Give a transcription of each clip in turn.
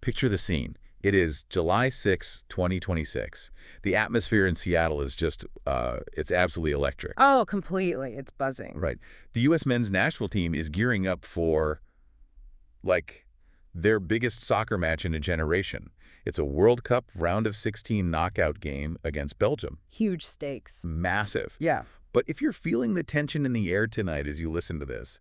Picture the scene. It is July 6, 2026. The atmosphere in Seattle is just, it's absolutely electric. Oh, completely. It's buzzing. Right. The U.S. men's national team is gearing up for, like, their biggest soccer match in a generation. It's a World Cup round of 16 knockout game against Belgium. Huge stakes. Massive. Yeah. But if you're feeling the tension in the air tonight as you listen to this,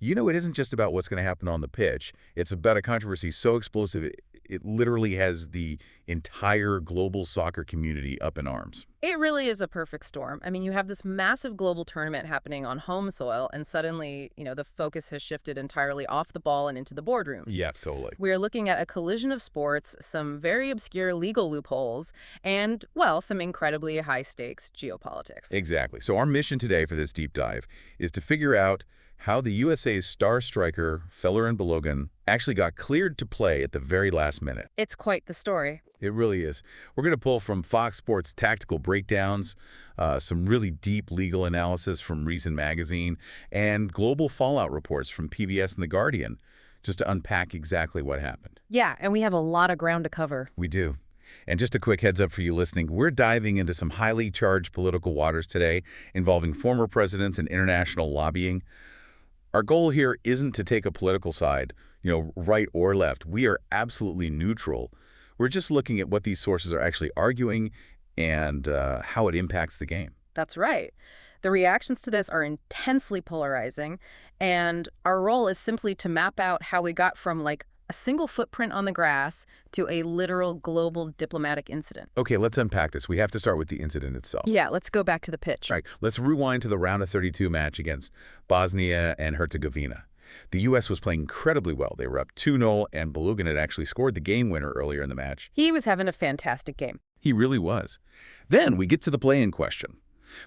you know it isn't just about what's going to happen on the pitch. It's about a controversy so explosive it literally has the entire global soccer community up in arms. It really is a perfect storm. I mean, you have this massive global tournament happening on home soil, and suddenly, the focus has shifted entirely off the ball and into the boardrooms. Yeah, totally. We're looking at a collision of sports, some very obscure legal loopholes, and, well, some incredibly high-stakes geopolitics. Exactly. So our mission today for this deep dive is to figure out how the USA's star striker, Falorin Balogun, actually got cleared to play at the very last minute. It's quite the story. It really is. We're going to pull from Fox Sports tactical breakdowns, some really deep legal analysis from Reason Magazine, and global fallout reports from PBS and The Guardian, just to unpack exactly what happened. Yeah, and we have a lot of ground to cover. We do. And just a quick heads up for you listening, we're diving into some highly charged political waters today involving former presidents and international lobbying. Our goal here isn't to take a political side, right or left. We are absolutely neutral. We're just looking at what these sources are actually arguing and how it impacts the game. That's right. The reactions to this are intensely polarizing, and our role is simply to map out how we got from, a single footprint on the grass to a literal global diplomatic incident. Okay, let's unpack this. We have to start with the incident itself. Yeah, let's go back to the pitch. Right. Let's rewind to the round of 32 match against Bosnia and Herzegovina. The U.S. was playing incredibly well. They were up 2-0, and Balogun had actually scored the game winner earlier in the match. He was having a fantastic game. He really was. Then we get to the play-in question.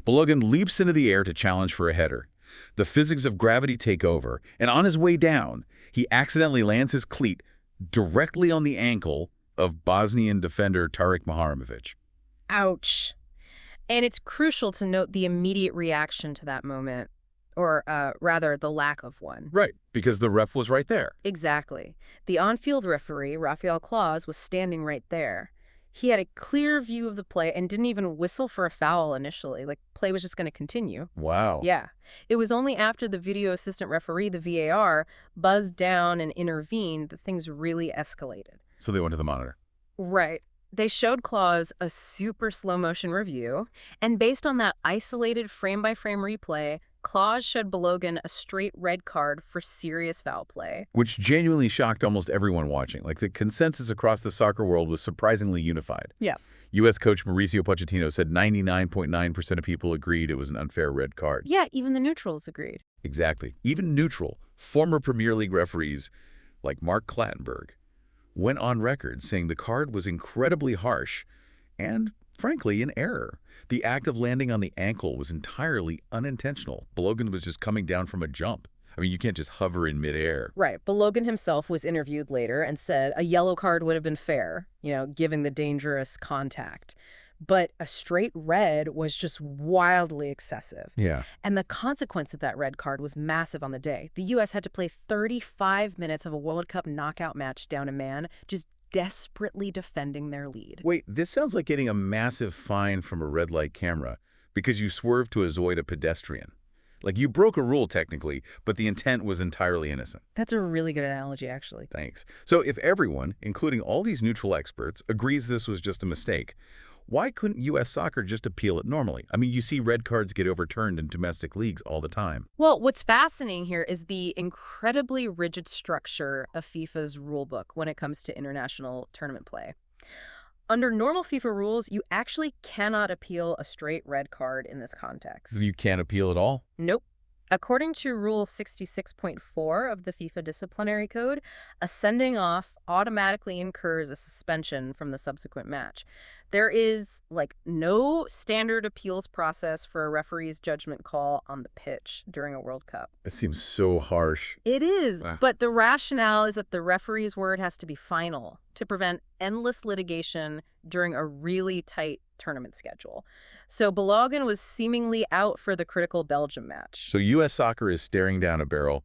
Balogun leaps into the air to challenge for a header. The physics of gravity take over, and on his way down, he accidentally lands his cleat directly on the ankle of Bosnian defender Tarik Maharamovic. Ouch. And it's crucial to note the immediate reaction to that moment, or rather, the lack of one. Right, because the ref was right there. Exactly. The on-field referee, Rafael Claus, was standing right there. He had a clear view of the play and didn't even whistle for a foul initially. Play was just going to continue. Wow. Yeah. It was only after the video assistant referee, the VAR, buzzed down and intervened that things really escalated. So they went to the monitor. Right. They showed Claus a super slow-motion review, and based on that isolated frame-by-frame replay, Claus showed Balogun a straight red card for serious foul play. Which genuinely shocked almost everyone watching. The consensus across the soccer world was surprisingly unified. Yeah. U.S. coach Mauricio Pochettino said 99.9% of people agreed it was an unfair red card. Yeah, even the neutrals agreed. Exactly. Even neutral, former Premier League referees like Mark Clattenburg went on record saying the card was incredibly harsh and, frankly, an error. The act of landing on the ankle was entirely unintentional. Balogun was just coming down from a jump. I mean, you can't just hover in midair. Right. Balogun himself was interviewed later and said a yellow card would have been fair, given the dangerous contact. But a straight red was just wildly excessive. Yeah. And the consequence of that red card was massive on the day. The U.S. had to play 35 minutes of a World Cup knockout match down a man, just desperately defending their lead. Wait, this sounds like getting a massive fine from a red light camera because you swerved to avoid a pedestrian. You broke a rule technically, but the intent was entirely innocent. That's a really good analogy, actually. Thanks. So if everyone, including all these neutral experts, agrees this was just a mistake, why couldn't U.S. soccer just appeal it normally? I mean, you see red cards get overturned in domestic leagues all the time. Well, what's fascinating here is the incredibly rigid structure of FIFA's rulebook when it comes to international tournament play. Under normal FIFA rules, you actually cannot appeal a straight red card in this context. You can't appeal at all? Nope. According to Rule 66.4 of the FIFA Disciplinary Code, a sending off automatically incurs a suspension from the subsequent match. There is, no standard appeals process for a referee's judgment call on the pitch during a World Cup. It seems so harsh. It is, Wow. But the rationale is that the referee's word has to be final to prevent endless litigation during a really tight tournament schedule. So Balogun was seemingly out for the critical Belgium match. So U.S. soccer is staring down a barrel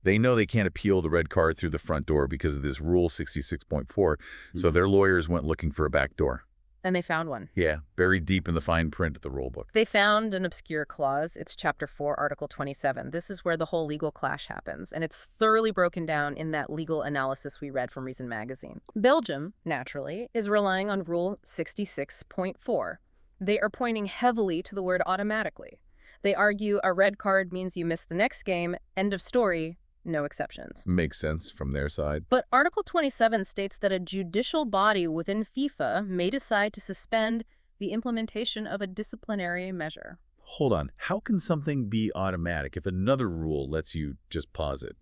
They know they can't appeal the red card through the front door because of this Rule 66.4, so their lawyers went looking for a back door. And they found one. Yeah, buried deep in the fine print of the rule book. They found an obscure clause. It's Chapter 4, Article 27. This is where the whole legal clash happens, and it's thoroughly broken down in that legal analysis we read from Reason magazine. Belgium, naturally, is relying on Rule 66.4. They are pointing heavily to the word automatically. They argue a red card means you miss the next game, end of story, no exceptions. Makes sense from their side. But Article 27 states that a judicial body within FIFA may decide to suspend the implementation of a disciplinary measure. Hold on. How can something be automatic if another rule lets you just pause it?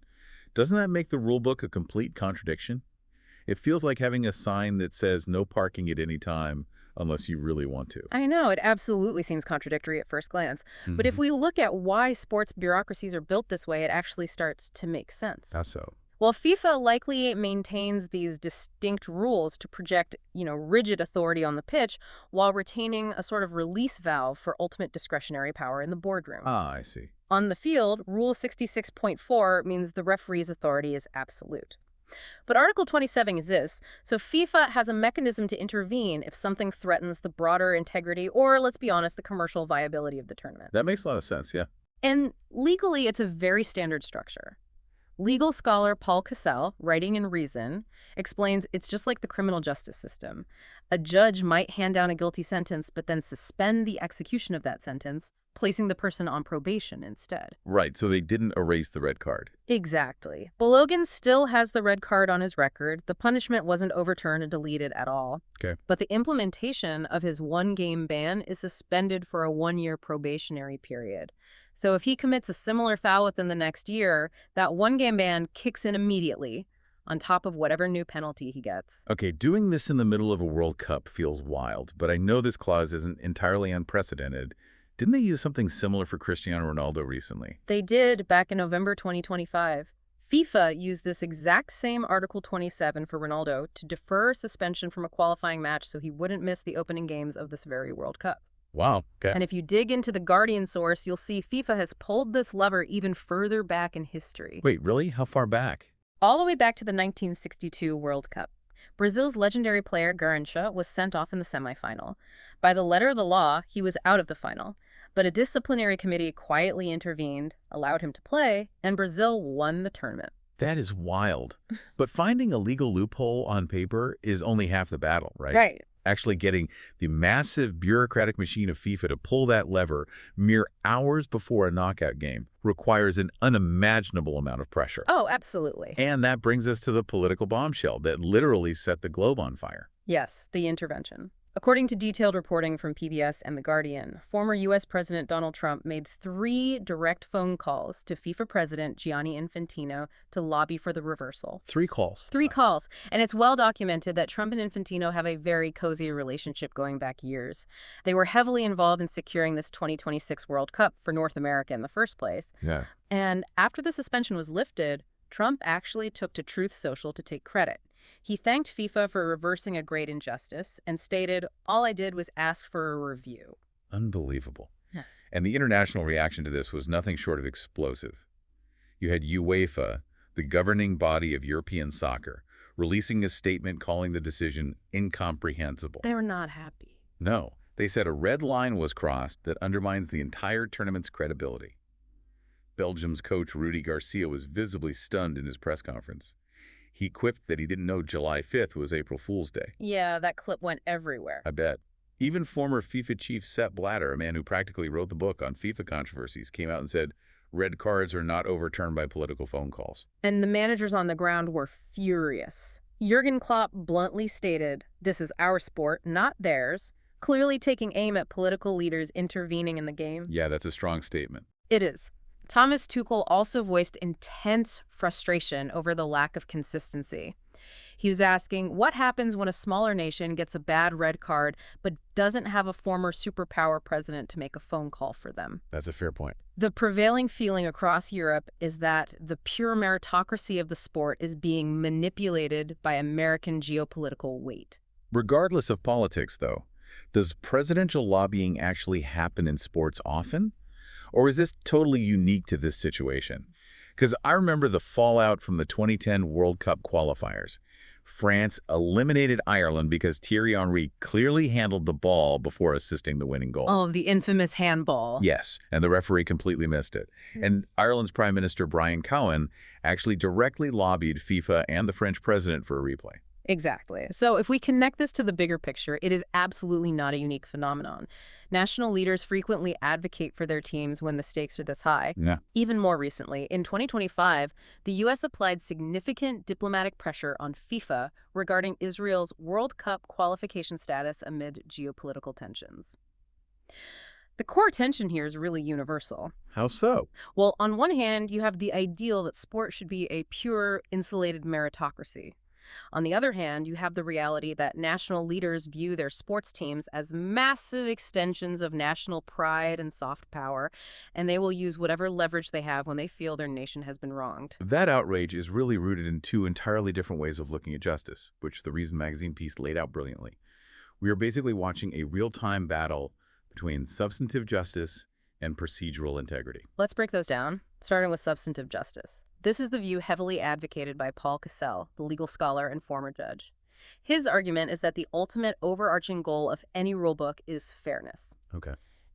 Doesn't that make the rule book a complete contradiction? It feels like having a sign that says no parking at any time unless you really want to. I know, it absolutely seems contradictory at first glance. But if we look at why sports bureaucracies are built this way, it actually starts to make sense. How so? Well, FIFA likely maintains these distinct rules to project, rigid authority on the pitch while retaining a sort of release valve for ultimate discretionary power in the boardroom. Ah, I see. On the field, Rule 66.4 means the referee's authority is absolute. But Article 27 exists, so FIFA has a mechanism to intervene if something threatens the broader integrity or, let's be honest, the commercial viability of the tournament. That makes a lot of sense, yeah. And legally, it's a very standard structure. Legal scholar Paul Cassell, writing in Reason, explains it's just like the criminal justice system. A judge might hand down a guilty sentence, but then suspend the execution of that sentence, placing the person on probation instead. Right, so they didn't erase the red card. Exactly. Balogun still has the red card on his record. The punishment wasn't overturned and deleted at all. Okay. But the implementation of his one-game ban is suspended for a one-year probationary period. So if he commits a similar foul within the next year, that one-game ban kicks in immediately, on top of whatever new penalty he gets. Okay, doing this in the middle of a World Cup feels wild, but I know this clause isn't entirely unprecedented. Didn't they use something similar for Cristiano Ronaldo recently? They did back in November 2025. FIFA used this exact same Article 27 for Ronaldo to defer suspension from a qualifying match so he wouldn't miss the opening games of this very World Cup. Wow. Okay. And if you dig into the Guardian source, you'll see FIFA has pulled this lever even further back in history. Wait, really? How far back? All the way back to the 1962 World Cup. Brazil's legendary player Garrincha was sent off in the semifinal. By the letter of the law, he was out of the final. But a disciplinary committee quietly intervened, allowed him to play, and Brazil won the tournament. That is wild. But finding a legal loophole on paper is only half the battle, right? Right. Actually getting the massive bureaucratic machine of FIFA to pull that lever mere hours before a knockout game requires an unimaginable amount of pressure. Oh, absolutely. And that brings us to the political bombshell that literally set the globe on fire. Yes, the intervention. According to detailed reporting from PBS and The Guardian, former U.S. President Donald Trump made 3 direct phone calls to FIFA President Gianni Infantino to lobby for the reversal. 3 calls. 3 calls. And it's well documented that Trump and Infantino have a very cozy relationship going back years. They were heavily involved in securing this 2026 World Cup for North America in the first place. Yeah. And after the suspension was lifted, Trump actually took to Truth Social to take credit. He thanked FIFA for reversing a great injustice and stated, "All I did was ask for a review." Unbelievable. Yeah. And the international reaction to this was nothing short of explosive. You had UEFA, the governing body of European soccer, releasing a statement calling the decision incomprehensible. They were not happy. No, they said a red line was crossed that undermines the entire tournament's credibility. Belgium's coach Rudy Garcia was visibly stunned in his press conference. He quipped that he didn't know July 5th was April Fool's Day. Yeah, that clip went everywhere. I bet. Even former FIFA chief Sepp Blatter, a man who practically wrote the book on FIFA controversies, came out and said, red cards are not overturned by political phone calls. And the managers on the ground were furious. Jurgen Klopp bluntly stated, "This is our sport, not theirs," clearly taking aim at political leaders intervening in the game. Yeah, that's a strong statement. It is. Thomas Tuchel also voiced intense frustration over the lack of consistency. He was asking, what happens when a smaller nation gets a bad red card but doesn't have a former superpower president to make a phone call for them? That's a fair point. The prevailing feeling across Europe is that the pure meritocracy of the sport is being manipulated by American geopolitical weight. Regardless of politics, though, does presidential lobbying actually happen in sports often? Or is this totally unique to this situation? Because I remember the fallout from the 2010 World Cup qualifiers. France eliminated Ireland because Thierry Henry clearly handled the ball before assisting the winning goal. Oh, the infamous handball. Yes, and the referee completely missed it. And Ireland's Prime Minister Brian Cowen actually directly lobbied FIFA and the French president for a replay. Exactly. So if we connect this to the bigger picture, it is absolutely not a unique phenomenon. National leaders frequently advocate for their teams when the stakes are this high. Yeah. Even more recently, in 2025, the U.S. applied significant diplomatic pressure on FIFA regarding Israel's World Cup qualification status amid geopolitical tensions. The core tension here is really universal. How so? Well, on one hand, you have the ideal that sport should be a pure, insulated meritocracy. On the other hand, you have the reality that national leaders view their sports teams as massive extensions of national pride and soft power, and they will use whatever leverage they have when they feel their nation has been wronged. That outrage is really rooted in two entirely different ways of looking at justice, which the Reason magazine piece laid out brilliantly. We are basically watching a real-time battle between substantive justice and procedural integrity. Let's break those down, starting with substantive justice. This is the view heavily advocated by Paul Cassell, the legal scholar and former judge. His argument is that the ultimate overarching goal of any rulebook is fairness. Okay.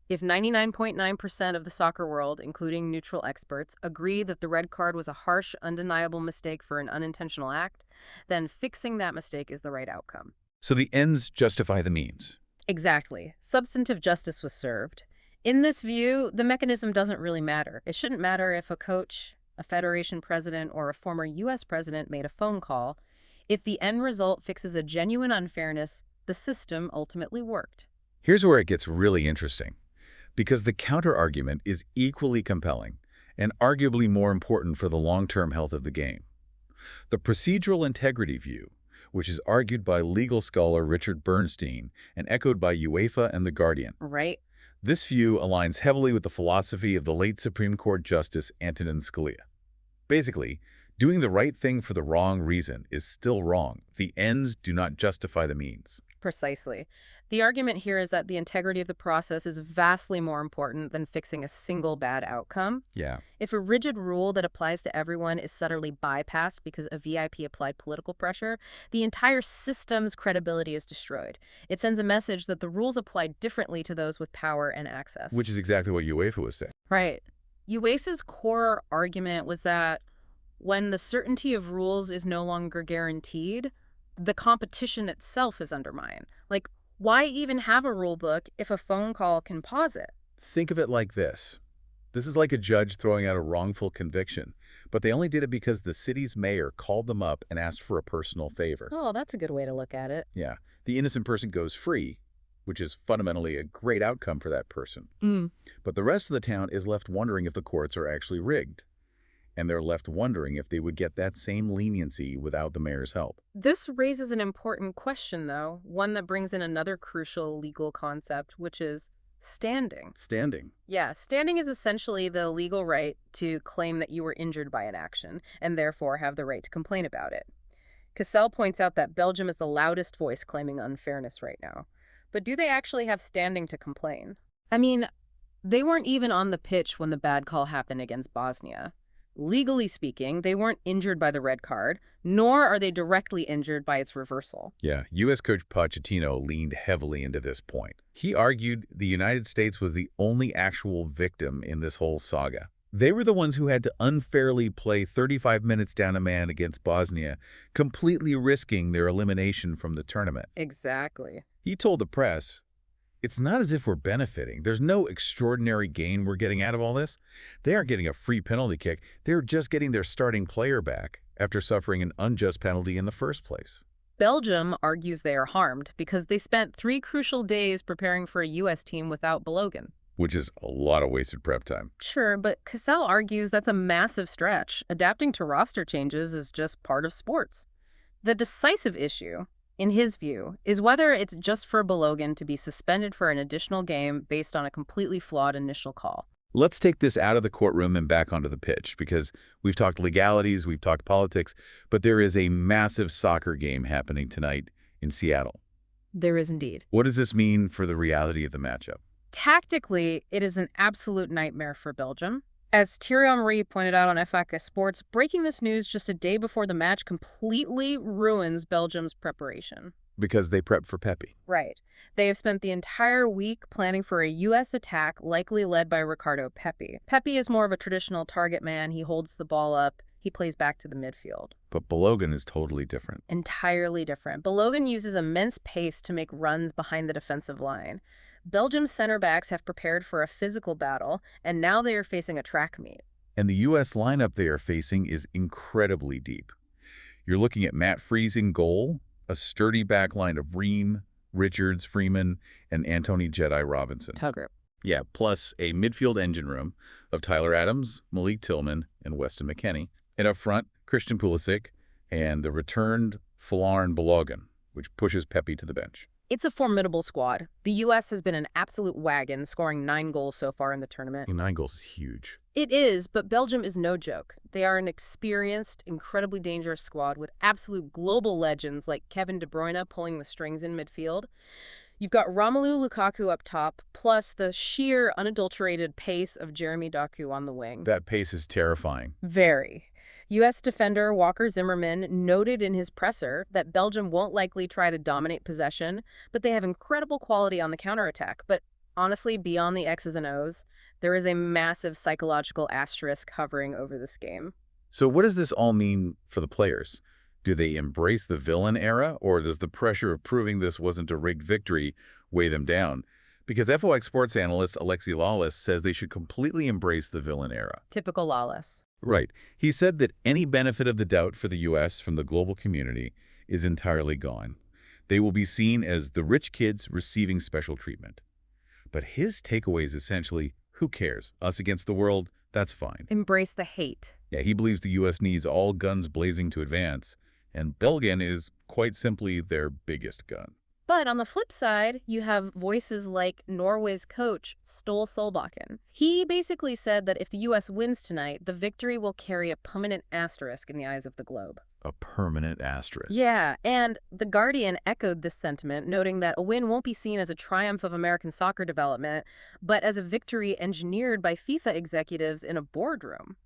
If 99.9% of the soccer world, including neutral experts, agree that the red card was a harsh, undeniable mistake for an unintentional act, then fixing that mistake is the right outcome. So the ends justify the means. Exactly. Substantive justice was served. In this view, the mechanism doesn't really matter. It shouldn't matter if a coach, a federation president, or a former U.S. president made a phone call. If the end result fixes a genuine unfairness, the system ultimately worked. Here's where it gets really interesting, because the counter-argument is equally compelling and arguably more important for the long-term health of the game. The procedural integrity view, which is argued by legal scholar Richard Bernstein and echoed by UEFA and The Guardian. Right. This view aligns heavily with the philosophy of the late Supreme Court Justice Antonin Scalia. Basically, doing the right thing for the wrong reason is still wrong. The ends do not justify the means. Precisely. The argument here is that the integrity of the process is vastly more important than fixing a single bad outcome. Yeah. If a rigid rule that applies to everyone is subtly bypassed because a VIP applied political pressure, the entire system's credibility is destroyed. It sends a message that the rules apply differently to those with power and access. Which is exactly what UEFA was saying. Right. UEFA's core argument was that when the certainty of rules is no longer guaranteed, the competition itself is undermined. Like, why even have a rule book if a phone call can pause it? Think of it like this. This is like a judge throwing out a wrongful conviction, but they only did it because the city's mayor called them up and asked for a personal favor. Oh, that's a good way to look at it. Yeah. The innocent person goes free, which is fundamentally a great outcome for that person. But the rest of the town is left wondering if the courts are actually rigged. And they're left wondering if they would get that same leniency without the mayor's help. This raises an important question, though, one that brings in another crucial legal concept, which is standing. Standing. Yeah, standing is essentially the legal right to claim that you were injured by an action, and therefore have the right to complain about it. Cassell points out that Belgium is the loudest voice claiming unfairness right now. But do they actually have standing to complain? I mean, they weren't even on the pitch when the bad call happened against Bosnia. Legally speaking, they weren't injured by the red card, nor are they directly injured by its reversal. Yeah, U.S. coach Pochettino leaned heavily into this point. He argued the United States was the only actual victim in this whole saga. They were the ones who had to unfairly play 35 minutes down a man against Bosnia, completely risking their elimination from the tournament. Exactly. He told the press, "It's not as if we're benefiting. There's no extraordinary gain we're getting out of all this. They aren't getting a free penalty kick. They're just getting their starting player back after suffering an unjust penalty in the first place." Belgium argues they are harmed because they spent 3 crucial days preparing for a U.S. team without Balogun. Which is a lot of wasted prep time. Sure, but Cassell argues that's a massive stretch. Adapting to roster changes is just part of sports. The decisive issue, in his view, is whether it's just for Balogun to be suspended for an additional game based on a completely flawed initial call. Let's take this out of the courtroom and back onto the pitch, because we've talked legalities, we've talked politics, but there is a massive soccer game happening tonight in Seattle. There is indeed. What does this mean for the reality of the matchup? Tactically, it is an absolute nightmare for Belgium. As Thierry Henry pointed out on FAQ Sports, breaking this news just a day before the match completely ruins Belgium's preparation. Because they prepped for Pepe. Right. They have spent the entire week planning for a U.S. attack, likely led by Ricardo Pepi. Pepi is more of a traditional target man. He holds the ball up. He plays back to the midfield. But Balogun is totally different. Entirely different. Balogun uses immense pace to make runs behind the defensive line. Belgium's center backs have prepared for a physical battle, and now they are facing a track meet. And the U.S. lineup they are facing is incredibly deep. You're looking at Matt Freese in goal, a sturdy backline of Ream, Richards, Freeman, and Anthony Jedi Robinson. Tugger. Yeah, plus a midfield engine room of Tyler Adams, Malik Tillman, and Weston McKennie. And up front, Christian Pulisic and the returned Falorin Balogun, which pushes Pepe to the bench. It's a formidable squad. The U.S. has been an absolute wagon, scoring 9 goals so far in the tournament. 9 goals is huge. It is, but Belgium is no joke. They are an experienced, incredibly dangerous squad with absolute global legends like Kevin De Bruyne pulling the strings in midfield. You've got Romelu Lukaku up top, plus the sheer, unadulterated pace of Jeremy Doku on the wing. That pace is terrifying. Very. U.S. defender Walker Zimmerman noted in his presser that Belgium won't likely try to dominate possession, but they have incredible quality on the counterattack. But honestly, beyond the X's and O's, there is a massive psychological asterisk hovering over this game. So what does this all mean for the players? Do they embrace the villain era, or does the pressure of proving this wasn't a rigged victory weigh them down? Because FOX sports analyst Alexi Lawless says they should completely embrace the villain era. Typical Lawless. Right. He said that any benefit of the doubt for the U.S. from the global community is entirely gone. They will be seen as the rich kids receiving special treatment. But his takeaway is essentially, who cares? Us against the world, that's fine. Embrace the hate. Yeah, he believes the U.S. needs all guns blazing to advance, and Belgium is quite simply their biggest gun. But on the flip side, you have voices like Norway's coach, Ståle Solbakken. He basically said that if the U.S. wins tonight, the victory will carry a permanent asterisk in the eyes of the globe. A permanent asterisk. Yeah, and The Guardian echoed this sentiment, noting that a win won't be seen as a triumph of American soccer development, but as a victory engineered by FIFA executives in a boardroom.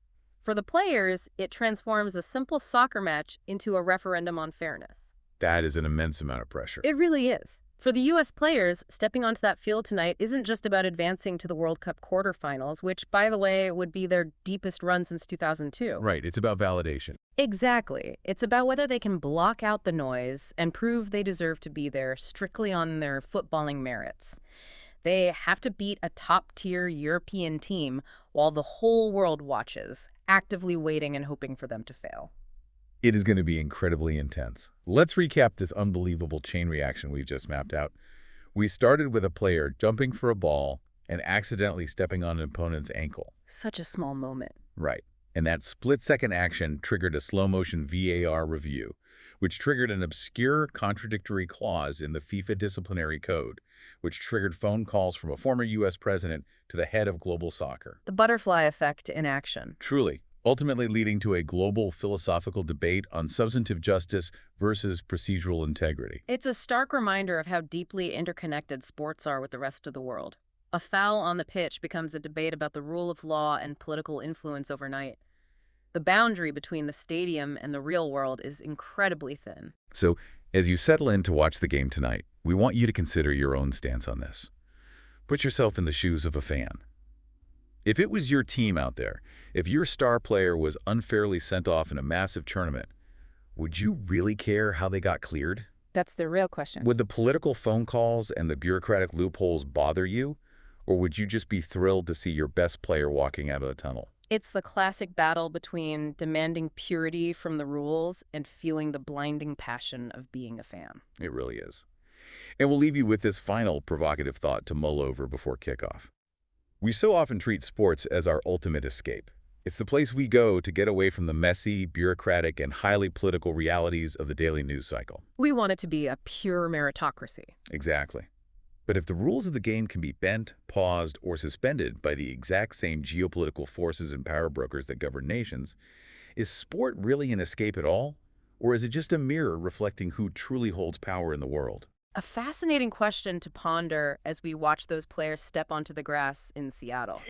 For the players, it transforms a simple soccer match into a referendum on fairness. That is an immense amount of pressure. It really is. For the U.S. players, stepping onto that field tonight isn't just about advancing to the World Cup quarterfinals, which, by the way, would be their deepest run since 2002. Right, it's about validation. Exactly. It's about whether they can block out the noise and prove they deserve to be there strictly on their footballing merits. They have to beat a top-tier European team while the whole world watches, actively waiting and hoping for them to fail. It is going to be incredibly intense. Let's recap this unbelievable chain reaction we've just mapped out. We started with a player jumping for a ball and accidentally stepping on an opponent's ankle. Such a small moment. Right. And that split-second action triggered a slow-motion VAR review, which triggered an obscure contradictory clause in the FIFA disciplinary code, which triggered phone calls from a former U.S. president to the head of global soccer. The butterfly effect in action. Truly. Ultimately leading to a global philosophical debate on substantive justice versus procedural integrity. It's a stark reminder of how deeply interconnected sports are with the rest of the world. A foul on the pitch becomes a debate about the rule of law and political influence overnight. The boundary between the stadium and the real world is incredibly thin. So, as you settle in to watch the game tonight, we want you to consider your own stance on this. Put yourself in the shoes of a fan. If it was your team out there, if your star player was unfairly sent off in a massive tournament, would you really care how they got cleared? That's the real question. Would the political phone calls and the bureaucratic loopholes bother you? Or would you just be thrilled to see your best player walking out of the tunnel? It's the classic battle between demanding purity from the rules and feeling the blinding passion of being a fan. It really is. And we'll leave you with this final provocative thought to mull over before kickoff. We so often treat sports as our ultimate escape. It's the place we go to get away from the messy, bureaucratic, and highly political realities of the daily news cycle. We want it to be a pure meritocracy. Exactly. But if the rules of the game can be bent, paused, or suspended by the exact same geopolitical forces and power brokers that govern nations, is sport really an escape at all? Or is it just a mirror reflecting who truly holds power in the world? A fascinating question to ponder as we watch those players step onto the grass in Seattle.